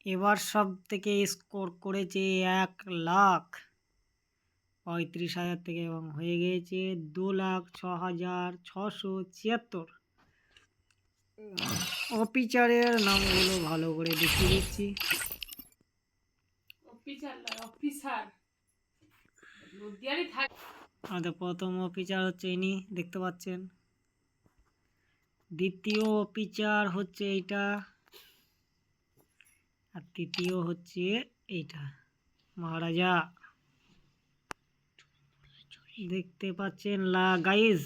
এবার সব থেকে স্কোর করেছে 1,35,000 থেকে এবং হয়ে গিয়েছে 2,06,676। অফিসারের নামগুলো ভালো করে দেখিয়ে দিচ্ছি। আমাদের প্রথম অফিসার হচ্ছে ইনি, দেখতে পাচ্ছেন। দ্বিতীয় অফিসার হচ্ছে এইটা, আর তৃতীয় হচ্ছে এইটা মহারাজা, দেখতে পাচ্ছেন গাইজ।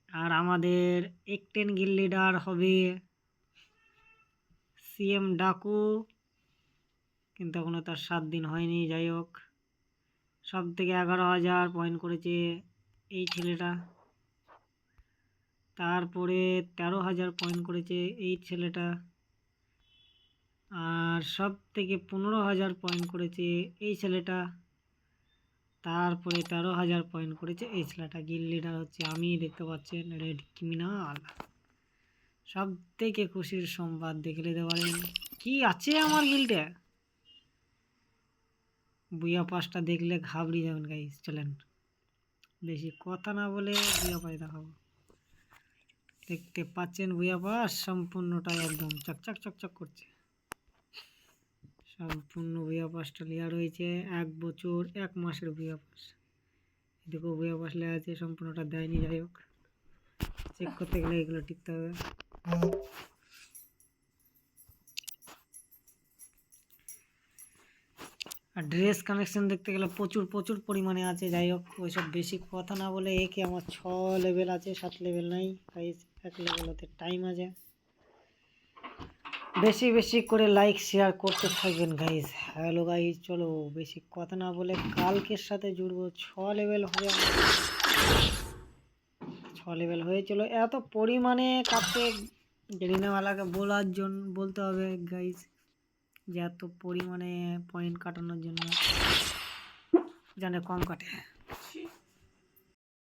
আর আমাদের একটেন গিল লিডার হবে সিএম ডাকু, কিন্তু এখনো তার 7 দিন হয়নি। যাই হোক, সব থেকে 11,000 পয়েন্ট করেছে এই ছেলেটা। তারপরে 13,000 পয়েন্ট করেছে এই ছেলেটা। আর সব থেকে 15,000 পয়েন্ট করেছে এই ছেলেটা। তারপরে 13,000 পয়েন্ট করেছে এই ছেলেটা। গিল লিডার হচ্ছে আমি, দেখতে পাচ্ছেন, রেড ক্রিমিনাল। সব থেকে খুশির সংবাদ দেখে নিতে পারেন কি আছে আমার গিল্ডে। বুয়া পাসটা দেখলে ঘাবড়ে যাবেন গাইস। চলেন, বেশি কথা না বলে বুয়া পাস দেখাবো। দেখতে পাচ্ছেন বুয়া পাস সম্পূর্ণটাই একদম চকচক চকচক করছে। সম্পূর্ণ বুয়া পাসটা লেয়া রয়েছে 1 বছর 1 মাসের বুয়া পাস। এদিকেও বুয়া পাস লেয়া আছে, সম্পূর্ণটা দেয়নি। যাই হোক, চেক করতে গেলে এগুলো টিকতে হবে। আর ড্রেস কানেকশন দেখতে গেলে প্রচুর প্রচুর পরিমাণে আছে। যাই হোক, ওইসব বেশি কথা না বলে, একে আমার 6 লেভেল আছে, 7 লেভেল নাই গাইস। 1 লেভেল হতে টাইম আছে। বেশি বেশি করে লাইক শেয়ার করতে থাকবেন গাইস। হ্যালো গাইস, চলো বেশি কথা না বলে কালকের সাথে জুড়বো। 6 লেভেল হবে, 6 লেভেল হয়েছিল। এত পরিমাণে কাটতে গেরিনাওয়ালাকে বলতে হবে গাইস যে এত পরিমাণে পয়েন্ট কাটানোর জন্য, জানে কম কাটে।